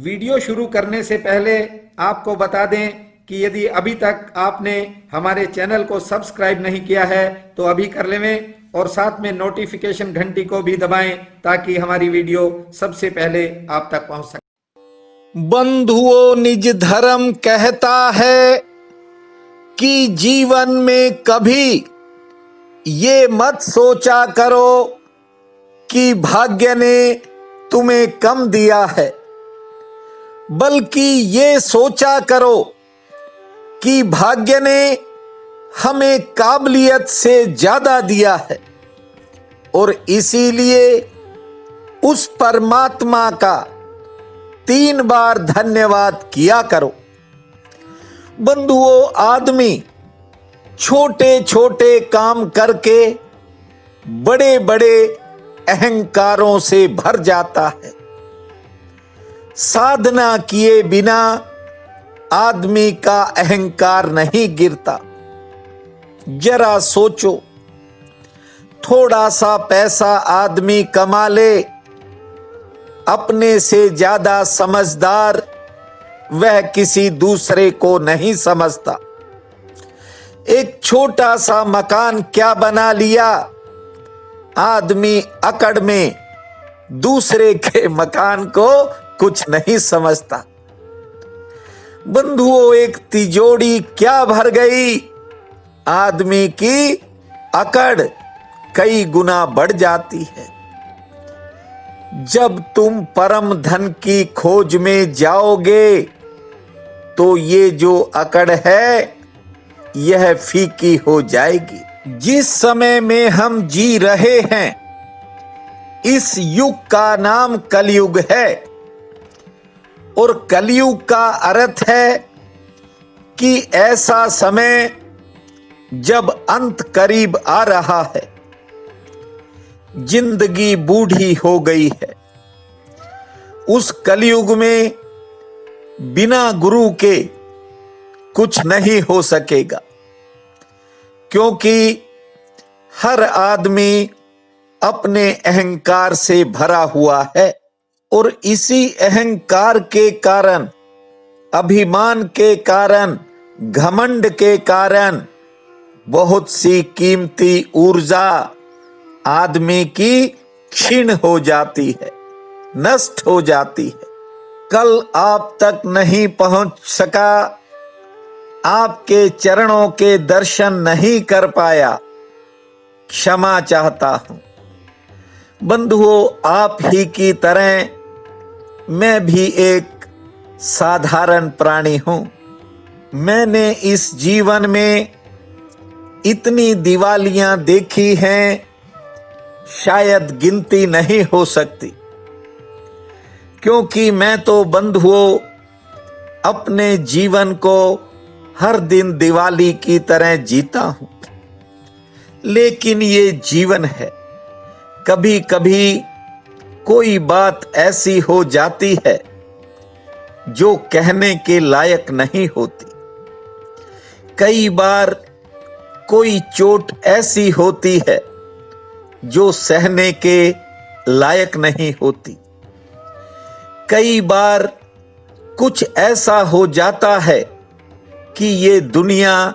Video शुरू करने से पहले आपको बता दें कि यदि अभी तक आपने हमारे चैनल को सब्सक्राइब नहीं किया है तो अभी कर लें और साथ में नोटिफिकेशन घंटी को भी दबाएं ताकि हमारी वीडियो सबसे पहले आप तक पहुंच सके। बंधुओं, निज धर्म कहता है कि जीवन में कभी ये मत सोचा करो कि भाग्य ने तुम्हें कम दिया है, बल्कि ये सोचा करो कि भाग्य ने हमें काबिलियत से ज्यादा दिया है और इसीलिए उस परमात्मा का 3 बार धन्यवाद किया करो। बंधुओं, आदमी छोटे छोटे काम करके बड़े बड़े अहंकारों से भर जाता है। साधना किए बिना आदमी का अहंकार नहीं गिरता। जरा सोचो, थोड़ा सा पैसा आदमी कमा ले, अपने से ज्यादा समझदार वह किसी दूसरे को नहीं समझता। एक छोटा सा मकान क्या बना लिया, आदमी अकड़ में दूसरे के मकान को कुछ नहीं समझता। बंधुओं, एक तिजोरी क्या भर गई, आदमी की अकड़ कई गुना बढ़ जाती है। जब तुम परम धन की खोज में जाओगे तो ये जो अकड़ है यह फीकी हो जाएगी। जिस समय में हम जी रहे हैं इस युग का नाम कलयुग है और कलयुग का अर्थ है कि ऐसा समय जब अंत करीब आ रहा है, जिंदगी बूढ़ी हो गई है। उस कलयुग में बिना गुरु के कुछ नहीं हो सकेगा, क्योंकि हर आदमी अपने अहंकार से भरा हुआ है और इसी अहंकार के कारण, अभिमान के कारण, घमंड के कारण बहुत सी कीमती ऊर्जा आदमी की क्षीण हो जाती है, नष्ट हो जाती है। कल आप तक नहीं पहुंच सका, आपके चरणों के दर्शन नहीं कर पाया, क्षमा चाहता हूं। बंधुओं, आप ही की तरह मैं भी एक साधारण प्राणी हूं। मैंने इस जीवन में इतनी दिवालियां देखी हैं, शायद गिनती नहीं हो सकती, क्योंकि मैं तो बंधुओं अपने जीवन को हर दिन दिवाली की तरह जीता हूं। लेकिन ये जीवन है, कभी कभी कोई बात ऐसी हो जाती है जो कहने के लायक नहीं होती। कई बार कोई चोट ऐसी होती है जो सहने के लायक नहीं होती। कई बार कुछ ऐसा हो जाता है कि ये दुनिया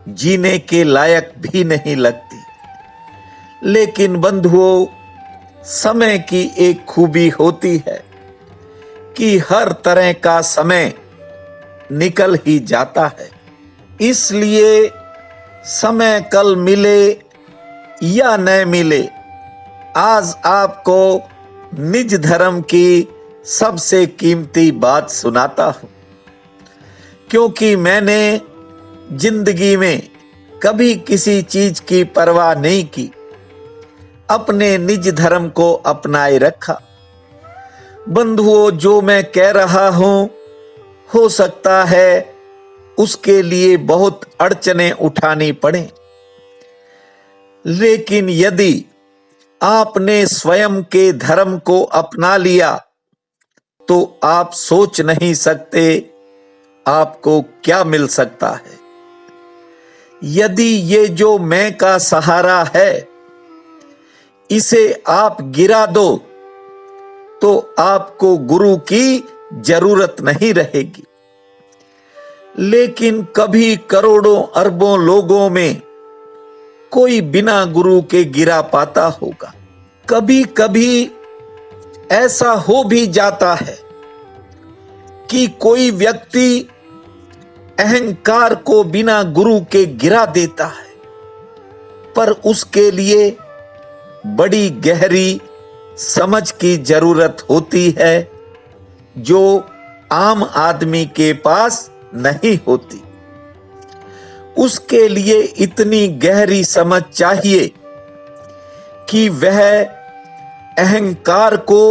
जीने के लायक भी नहीं लगती। लेकिन बंधुओं, समय की एक खूबी होती है कि हर तरह का समय निकल ही जाता है। इसलिए समय कल मिले या न मिले, आज आपको निज धर्म की सबसे कीमती बात सुनाता हूं, क्योंकि मैंने जिंदगी में कभी किसी चीज की परवाह नहीं की, अपने निज धर्म को अपनाए रखा। बंधुओं, जो मैं कह रहा हूं, हो सकता है उसके लिए बहुत अड़चनें उठानी पड़े, लेकिन यदि आपने स्वयं के धर्म को अपना लिया तो आप सोच नहीं सकते आपको क्या मिल सकता है। यदि ये जो मैं का सहारा है इसे आप गिरा दो तो आपको गुरु की जरूरत नहीं रहेगी। लेकिन कभी करोड़ों अरबों लोगों में कोई बिना गुरु के गिरा पाता होगा। कभी कभी ऐसा हो भी जाता है कि कोई व्यक्ति अहंकार को बिना गुरु के गिरा देता है, पर उसके लिए बड़ी गहरी समझ की जरूरत होती है जो आम आदमी के पास नहीं होती। उसके लिए इतनी गहरी समझ चाहिए कि वह अहंकार को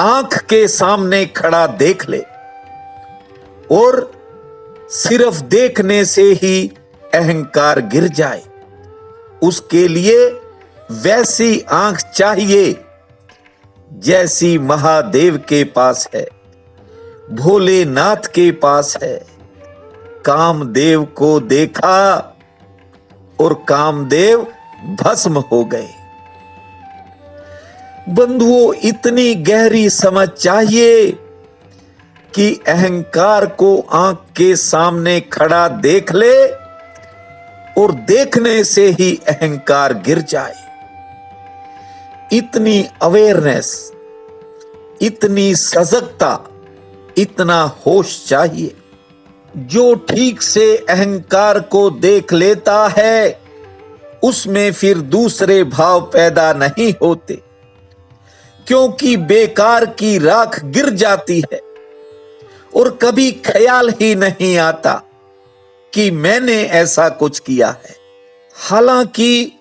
आंख के सामने खड़ा देख ले और सिर्फ देखने से ही अहंकार गिर जाए। उसके लिए वैसी आंख चाहिए जैसी महादेव के पास है, भोलेनाथ के पास है। कामदेव को देखा और कामदेव भस्म हो गए। बंधुओं, इतनी गहरी समझ चाहिए कि अहंकार को आंख के सामने खड़ा देख ले और देखने से ही अहंकार गिर जाए। इतनी अवेयरनेस, इतनी सजगता, इतना होश चाहिए। जो ठीक से अहंकार को देख लेता है उसमें फिर दूसरे भाव पैदा नहीं होते, क्योंकि बेकार की राख गिर जाती है और कभी ख्याल ही नहीं आता कि मैंने ऐसा कुछ किया है। हालांकि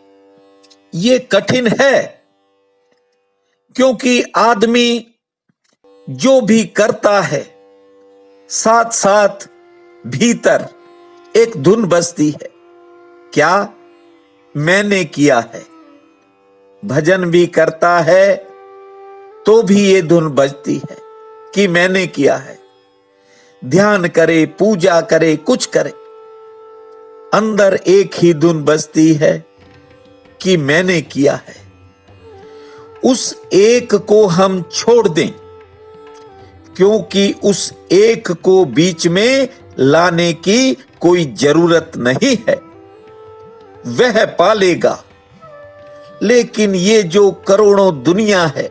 ये कठिन है, क्योंकि आदमी जो भी करता है साथ साथ भीतर एक धुन बजती है, क्या मैंने किया है। भजन भी करता है तो भी ये धुन बजती है कि मैंने किया है। ध्यान करे, पूजा करे, कुछ करे, अंदर एक ही धुन बजती है कि मैंने किया है। उस एक को हम छोड़ दें, क्योंकि उस एक को बीच में लाने की कोई जरूरत नहीं है, वह पालेगा। लेकिन ये जो करोड़ों दुनिया है,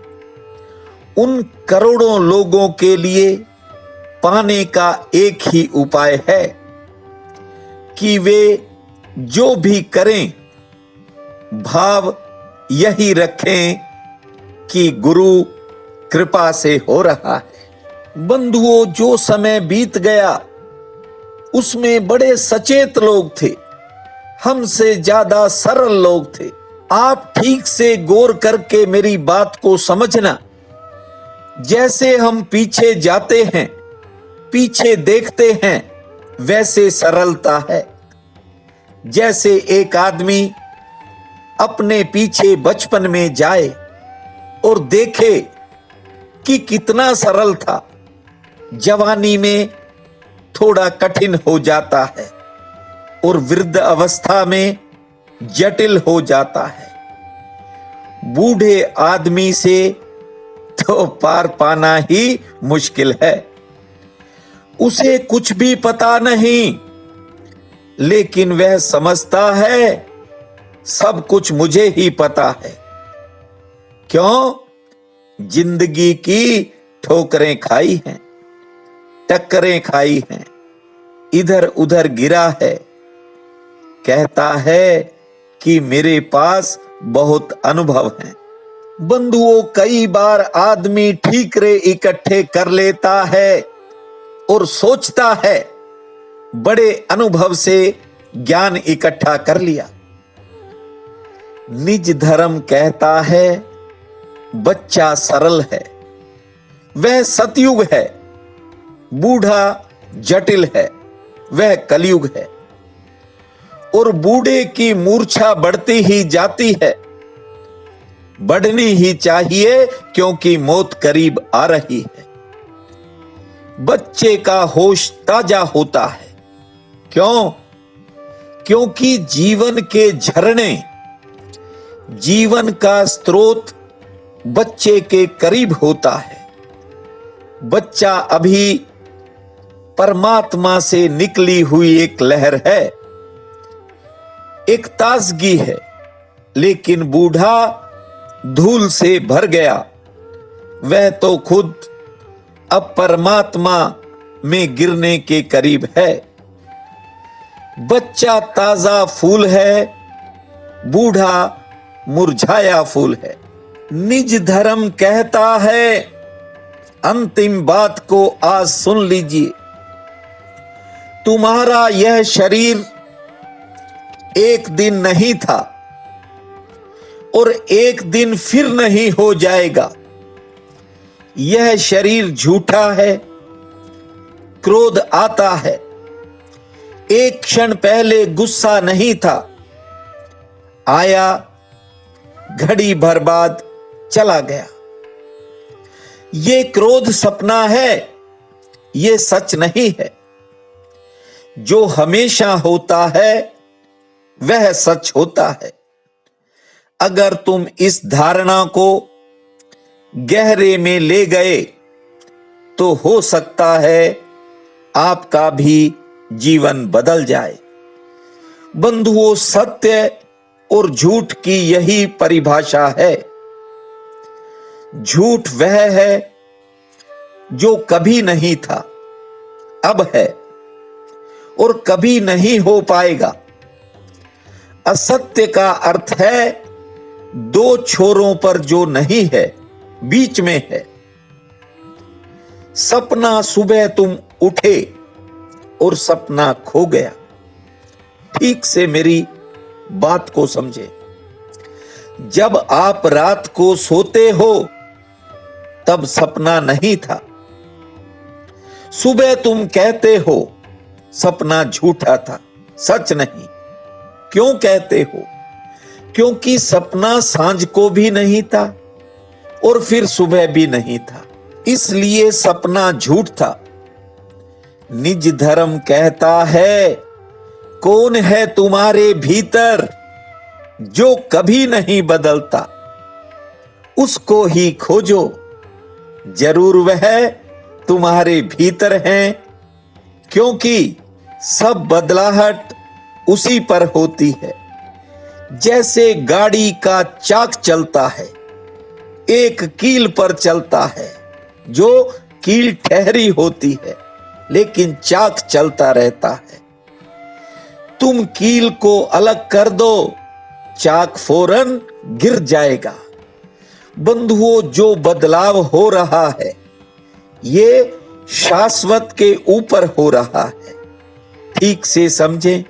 उन करोड़ों लोगों के लिए पाने का एक ही उपाय है कि वे जो भी करें भाव यही रखें कि गुरु कृपा से हो रहा है। बंधुओं, जो समय बीत गया उसमें बड़े सचेत लोग थे, हमसे ज्यादा सरल लोग थे। आप ठीक से गौर करके मेरी बात को समझना। जैसे हम पीछे जाते हैं, पीछे देखते हैं, वैसे सरलता है। जैसे एक आदमी अपने पीछे बचपन में जाए और देखे कि कितना सरल था, जवानी में थोड़ा कठिन हो जाता है और वृद्ध अवस्था में जटिल हो जाता है। बूढ़े आदमी से तो पार पाना ही मुश्किल है। उसे कुछ भी पता नहीं, लेकिन वह समझता है सब कुछ मुझे ही पता है। क्यों? जिंदगी की ठोकरें खाई हैं, टक्करें खाई हैं, इधर उधर गिरा है। कहता है कि मेरे पास बहुत अनुभव है। बंधुओं, कई बार आदमी ठीकरे इकट्ठे कर लेता है और सोचता है बड़े अनुभव से ज्ञान इकट्ठा कर लिया। निज धर्म कहता है बच्चा सरल है, वह सतयुग है। बूढ़ा जटिल है, वह कलयुग है। और बूढ़े की मूर्छा बढ़ती ही जाती है, बढ़नी ही चाहिए, क्योंकि मौत करीब आ रही है। बच्चे का होश ताजा होता है। क्यों? क्योंकि जीवन के झरने, जीवन का स्रोत बच्चे के करीब होता है। बच्चा अभी परमात्मा से निकली हुई एक लहर है, एक ताजगी है, लेकिन बूढ़ा धूल से भर गया, वह तो खुद अब परमात्मा में गिरने के करीब है। बच्चा ताजा फूल है, बूढ़ा मुरझाया फूल है। निज धर्म कहता है, अंतिम बात को आज सुन लीजिए, तुम्हारा यह शरीर एक दिन नहीं था और एक दिन फिर नहीं हो जाएगा। यह शरीर झूठा है, क्रोध आता है, एक क्षण पहले गुस्सा नहीं था, आया, घड़ी भर बाद चला गया। ये क्रोध सपना है, ये सच नहीं है। जो हमेशा होता है वह सच होता है। अगर तुम इस धारणा को गहरे में ले गए तो हो सकता है आपका भी जीवन बदल जाए। बंधुओं, सत्य और झूठ की यही परिभाषा है। झूठ वह है जो कभी नहीं था, अब है और कभी नहीं हो पाएगा। असत्य का अर्थ है दो छोरों पर जो नहीं है, बीच में है। सपना सुबह तुम उठे और सपना खो गया। ठीक से मेरी बात को समझे। जब आप रात को सोते हो तब सपना नहीं था। सुबह तुम कहते हो सपना झूठा था, सच नहीं। क्यों कहते हो? क्योंकि सपना सांझ को भी नहीं था और फिर सुबह भी नहीं था, इसलिए सपना झूठ था। निज धर्म कहता है, कौन है तुम्हारे भीतर जो कभी नहीं बदलता, उसको ही खोजो। जरूर वह तुम्हारे भीतर है, क्योंकि सब बदलाहट उसी पर होती है। जैसे गाड़ी का चाक चलता है, एक कील पर चलता है, जो कील ठहरी होती है, लेकिन चाक चलता रहता है। तुम कील को अलग कर दो, चाक फौरन गिर जाएगा। बंधुओं, जो बदलाव हो रहा है ये शाश्वत के ऊपर हो रहा है। ठीक से समझें।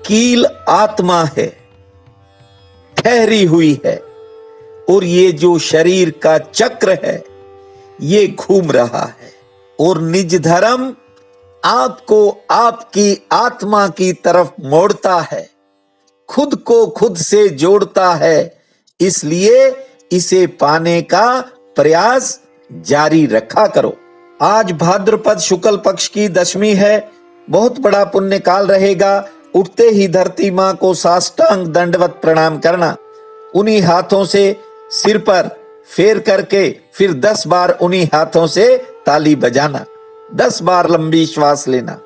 कील आत्मा है, ठहरी हुई है, और ये जो शरीर का चक्र है ये घूम रहा है। और निज धर्म आपको आपकी आत्मा की तरफ मोड़ता है, खुद को खुद से जोड़ता है। इसलिए इसे पाने का प्रयास जारी रखा करो। आज भाद्रपद शुक्ल पक्ष की दशमी है, बहुत बड़ा पुण्य काल रहेगा। उठते ही धरती मां को साष्टांग दंडवत प्रणाम करना, उन्हीं हाथों से सिर पर फेर करके फिर 10 बार उन्हीं हाथों से ताली बजाना, 10 बार लंबी श्वास लेना,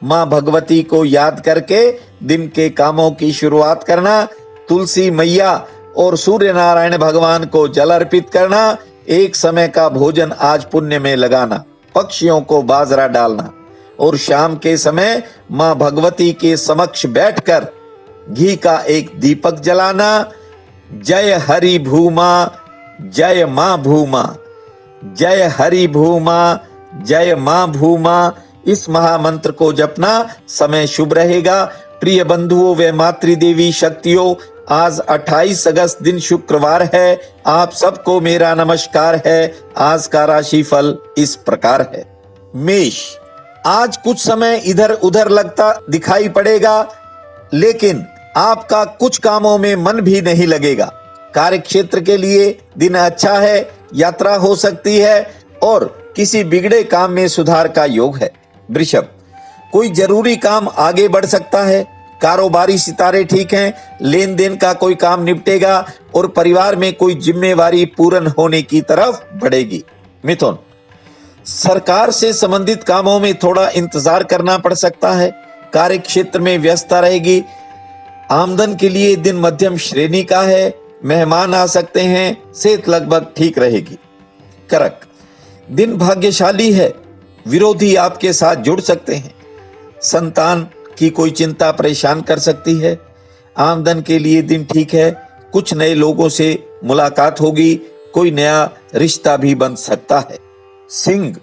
मां भगवती को याद करके दिन के कामों की शुरुआत करना, तुलसी मैया और सूर्य नारायण भगवान को जल अर्पित करना, एक समय का भोजन आज पुण्य में लगाना, पक्षियों को बाजरा डालना, और शाम के समय मां भगवती के समक्ष बैठकर घी का एक दीपक जलाना। जय हरि भूमा, जय मां भूमा, जय हरि भूमा, जय मां भूमा, इस महामंत्र को जपना। समय शुभ रहेगा। प्रिय बंधुओं व मातृदेवी शक्तियों, आज 28 अगस्त दिन शुक्रवार है। आप सबको मेरा नमस्कार है। आज का राशिफल इस प्रकार है। मेष, आज कुछ समय इधर उधर लगता दिखाई पड़ेगा, लेकिन आपका कुछ कामों में मन भी नहीं लगेगा। कार्य क्षेत्र के लिए दिन अच्छा है, यात्रा हो सकती है और किसी बिगड़े काम में सुधार का योग है। वृषभ, कोई जरूरी काम आगे बढ़ सकता है। कारोबारी सितारे ठीक हैं, लेन देन का कोई काम निपटेगा और परिवार में कोई जिम्मेवारी पूर्ण होने की तरफ बढ़ेगी। मिथुन, सरकार से संबंधित कामों में थोड़ा इंतजार करना पड़ सकता है। कार्य क्षेत्र में व्यस्तता रहेगी। आमदन के लिए दिन मध्यम श्रेणी का है। मेहमान आ सकते हैं। सेहत लगभग ठीक रहेगी। कर्क, दिन भाग्यशाली है। विरोधी आपके साथ जुड़ सकते हैं। संतान की कोई चिंता परेशान कर सकती है। आमदन के लिए दिन ठीक है। कुछ नए लोगों से मुलाकात होगी। कोई नया रिश्ता भी बन सकता है। सिंह,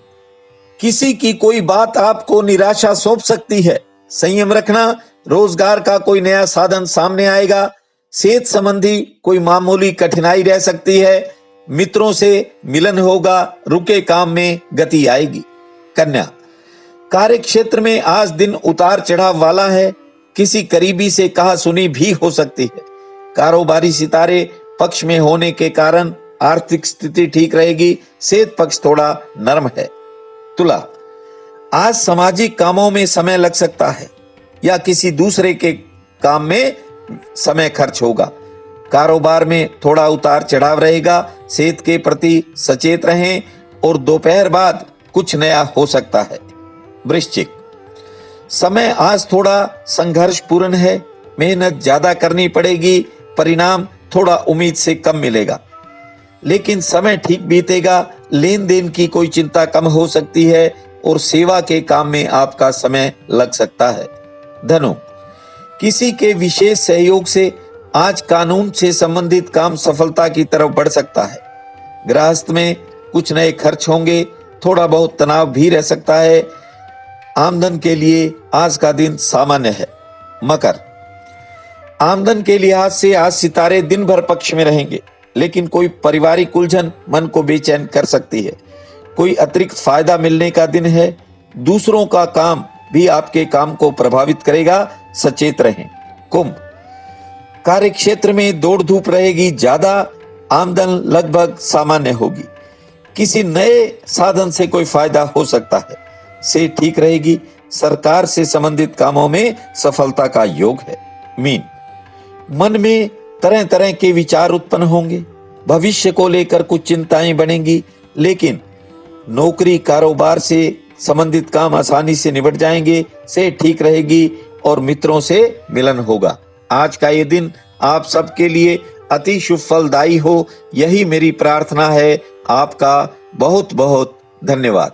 किसी की कोई बात आपको निराशा सौंप सकती है। संयम रखना। रोजगार का कोई नया साधन सामने आएगा। सेहत संबंधी कोई मामूली कठिनाई रह सकती है। मित्रों से मिलन होगा। रुके काम में गति आएगी। कन्या, कार्य क्षेत्र में आज दिन उतार चढ़ाव वाला है। किसी करीबी से कहा सुनी भी हो सकती है। कारोबारी सितारे पक्ष में होने के कारण आर्थिक स्थिति ठीक रहेगी। सेहत पक्ष थोड़ा नरम है। तुला, आज सामाजिक कामों में समय लग सकता है या किसी दूसरे के काम में समय खर्च होगा। कारोबार में थोड़ा उतार चढ़ाव रहेगा। सेहत के प्रति सचेत रहें और दोपहर बाद कुछ नया हो सकता है। वृश्चिक, समय आज थोड़ा संघर्षपूर्ण है। मेहनत ज्यादा करनी पड़ेगी। परिणाम थोड़ा उम्मीद से कम मिलेगा, लेकिन समय ठीक बीतेगा। लेन देन की कोई चिंता कम हो सकती है और सेवा के काम में आपका समय लग सकता है। धनु, किसी के विशेष सहयोग से आज कानून से संबंधित काम सफलता की तरफ बढ़ सकता है। गृहस्थ में कुछ नए खर्च होंगे। थोड़ा बहुत तनाव भी रह सकता है। आमदन के लिए आज का दिन सामान्य है। मकर, आमदन के लिहाज से आज सितारे दिन भर पक्ष में रहेंगे, लेकिन कोई पारिवारिक उलझन मन को बेचैन कर सकती है। कोई अतिरिक्त फायदा मिलने का दिन है। दूसरों का काम भी आपके काम को प्रभावित करेगा। सचेत रहें। कुंभ, कार्य क्षेत्र में दौड़ धूप रहेगी ज्यादा। आमदन लगभग सामान्य होगी। किसी नए साधन से कोई फायदा हो सकता है। से ठीक रहेगी। सरकार से संबंधित कामों में सफलता का योग है। मीन, मन में तरह तरह के विचार उत्पन्न होंगे। भविष्य को लेकर कुछ चिंताएं बनेंगी, लेकिन नौकरी कारोबार से संबंधित काम आसानी से निपट जाएंगे। से ठीक रहेगी और मित्रों से मिलन होगा। आज का ये दिन आप सबके लिए अति शुभ फलदायी हो, यही मेरी प्रार्थना है। आपका बहुत बहुत धन्यवाद।